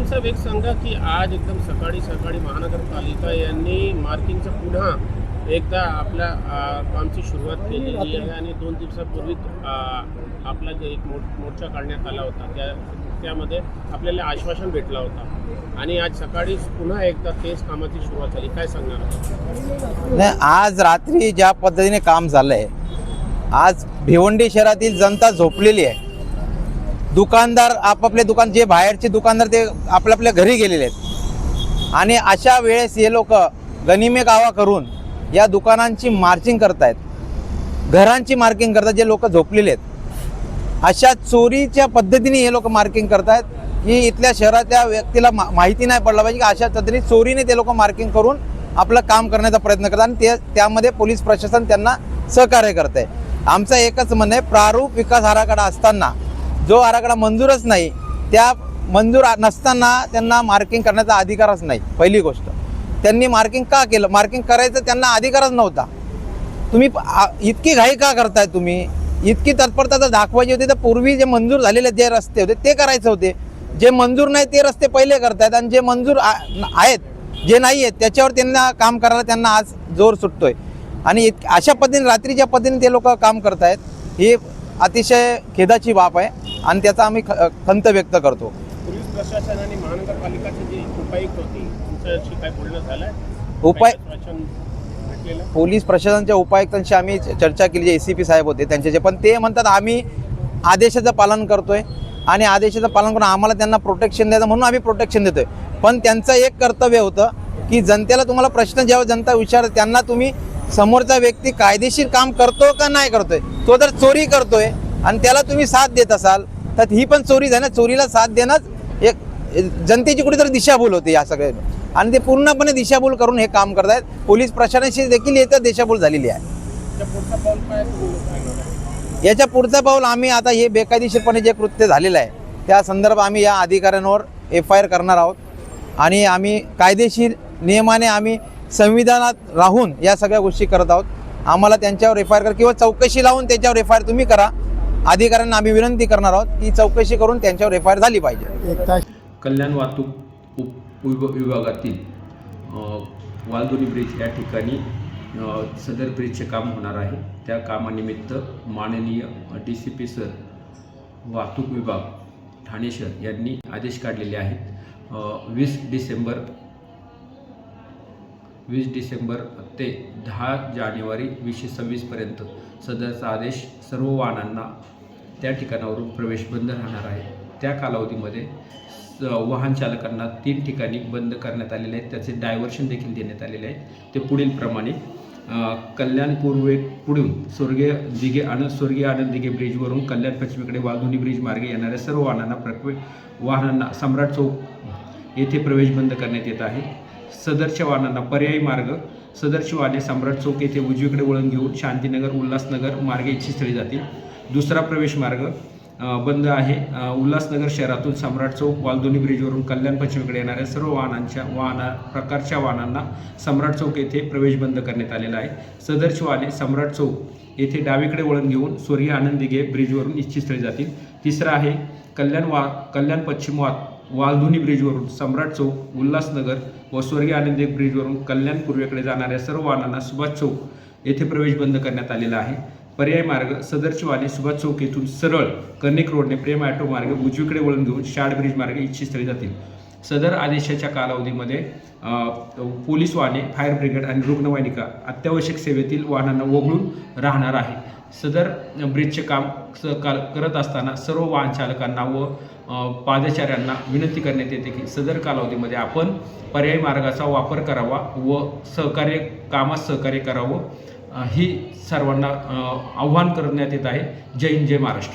कल्याण साहेब एक सांगा की आज एकदम सकाळी सकाळी महानगरपालिका यांनी मार्किंगचं पुन्हा एकदा आपल्या कामची सुरुवात केलेली आहे आणि 2 दिवसापूर्वी आपला जे एक मोर्चा काढण्यात आला होता त्यामध्ये आपल्याला आश्वासन भेटला होता आणि आज सकाळी पुन्हा एकदा तेच कामाची सुरुवात झाली. काय सांगणार? नाही, आज रात्री ज्या पद्धतीने काम झालंय, आज भिवंडी शहरातील जनता झोपलेली आहे. दुकानदार आपापले दुकान, जे बाहेरचे दुकानदार ते आपल्या घरी गेलेले आहेत आणि अशा वेळेस हे लोक गनिमे गावा करून या दुकानांची मार्चिंग करतायत, घरांची मार्किंग करतात जे लोक झोपलेले आहेत. अशा चोरीच्या पद्धतीने हे लोक मार्किंग करतायत की इथल्या शहरातल्या व्यक्तीला माहिती नाही पडलं पाहिजे की अशा पद्धतीने चोरीने ते लोक मार्किंग करून आपलं काम करण्याचा प्रयत्न करतात आणि त्यामध्ये पोलीस प्रशासन त्यांना सहकार्य करत आहे. आमचं एकच म्हणणं आहे, प्रारूप विकास आराखडा असताना जो आराखडा मंजूरच नाही, त्या मंजूर नसताना त्यांना मार्किंग करण्याचा अधिकारच नाही. पहिली गोष्ट, त्यांनी मार्किंग का केलं? मार्किंग करायचं त्यांना अधिकारच नव्हता. तुम्ही इतकी घाई का करताय? तुम्ही इतकी तत्परता जर दाखवायची होती तर पूर्वी जे मंजूर झालेले जे रस्ते होते ते करायचे होते. जे मंजूर नाही ते रस्ते पहिले करतायत आणि जे मंजूर आहेत, जे नाही आहेत, त्याच्यावर त्यांना काम करायला त्यांना आज जोर सुटतोय. आणि अशा पद्धतीने रात्रीच्या पद्धतीने ते लोक काम करतायत, ही अतिशय खेदाची बाब आहे आणि त्याचा आम्ही खंत व्यक्त करतो. पोलीस प्रशासन आणि महानगरपालिकाचे जे उपायुक्त होते तुमच्याशी काय बोलणं झालं? पोलीस प्रशासनाच्या उपायुक्तांशी आम्ही चर्चा केली, जे ACP साहेब होते त्यांच्याचे, पण ते म्हणतात आम्ही आदेशाचं पालन करतोय आणि आदेशाचं पालन करून आम्हाला त्यांना प्रोटेक्शन द्यायचं म्हणून आम्ही प्रोटेक्शन देतोय. पण त्यांचं एक कर्तव्य होतं की जनतेला तुम्हाला प्रश्न जेव्हा जनता विचारते त्यांना तुम्ही समोरचा व्यक्ती कायदेशीर काम करतो का नाही करतोय, तो जर चोरी करतोय आणि त्याला तुम्ही साथ देत असाल तर ही पण चोरीच आहे ना. चोरीला साथ देणंच एक जनतेची कुठेतरी दिशाभूल होते या सगळ्या, आणि ते पूर्णपणे दिशाभूल करून हे काम करत आहेत. पोलीस प्रशासनाशी देखील याचं दिशाभूल झालेली आहे. याच्या पुढचा पाऊल आम्ही आता हे बेकायदेशीरपणे जे कृत्य झालेलं आहे त्या संदर्भात आम्ही या अधिकाऱ्यांवर FIR करणार आहोत आणि आम्ही कायदेशीर नियमाने आम्ही संविधानात राहून या सगळ्या गोष्टी करत आहोत. आम्हाला त्यांच्यावर FIR करा किंवा चौकशी लावून त्याच्यावर FIR तुम्ही करा. अधिकाऱ्यांना आम्ही विनंती करणार आहोत की चौकशी करून त्यांच्यावर FIR झाली पाहिजे. कल्याण वाहतूक विभागातील वालदुनी ब्रिज या ठिकाणी सदर ब्रिजचे काम होणार आहे. त्या कामानिमित्त माननीय DCP सर, वाहतूक विभाग ठाणे शहर यांनी आदेश काढलेले आहेत. 20 डिसेंबर ते 10 जानेवारी 2026 सदरचा आदेश सर्व वाहनांना त्या ठिकाणावरून प्रवेश बंद राहणार आहे. त्या कालावधीमध्ये वाहन चालकांना 3 ठिकाणी बंद करण्यात आलेले आहेत. त्याचे डायव्हर्शन देखील देण्यात आलेले आहे. ते पुढील प्रमाणे कल्याण पुढून स्वर्गीय आनंद दिघे ब्रिजवरून कल्याण पश्चिमेकडे वालधुनी ब्रिज मार्गे येणाऱ्या सर्व वाहनांना सम्राट चौक येथे प्रवेश बंद करण्यात येत आहे. सदरच्या वाहनांना पर्यायी मार्ग, सदरची वाहने सम्राट चौक येथे उजवीकडे वळण घेऊन शांतीनगर उल्हासनगर मार्गे इच्छितस्थळी जातील. दुसरा प्रवेश मार्ग बंद आहे. उल्हासनगर शहरातून सम्राट चौक वालधुनी ब्रिजवरून कल्याण पश्चिमेकडे येणाऱ्या सर्व प्रकारच्या वाहनांना सम्राट चौक येथे प्रवेश बंद करण्यात आलेला आहे. सदरची वाहने सम्राट चौक येथे डावीकडे वळण घेऊन स्वर्गीय आनंद दिघे ब्रिजवरून इच्छितस्थळी जातील. तिसरा आहे कल्याण पश्चिम वालधुनी ब्रिजवरून सम्राट चौक उल्हासनगर व स्वर्गीय आनंद दिघे ब्रिजवरून कल्याण पूर्वेकडे जाणाऱ्या सर्व वाहनांना सुभाष चौक येथे प्रवेश बंद करण्यात आलेला आहे. पर्याय मार्ग सदरची वाहने सुभाष चौक येथून सरळ कनेक्ट रोडने प्रेम ऑटो मार्गे उजवीकडे वळण घेऊन शाड ब्रिज मार्गे इच्छितस्थळी जातील. सदर आदेशाच्या कालावधीमध्ये पोलीस वाहने, फायर ब्रिगेड आणि रुग्णवाहिका अत्यावश्यक सेवेतील वाहनांना वगळून राहणार आहे. सदर ब्रिजचे काम करत असताना सर्व वाहन चालकांना व पादचाऱ्यांना विनंती करण्यात येते की सदर कालावधीमध्ये आपण पर्यायी मार्गाचा वापर करावा व कामात सहकार्य करावं, ही सर्वांना आव्हान करण्यात येत आहे. जय हिंद, जय महाराष्ट्र.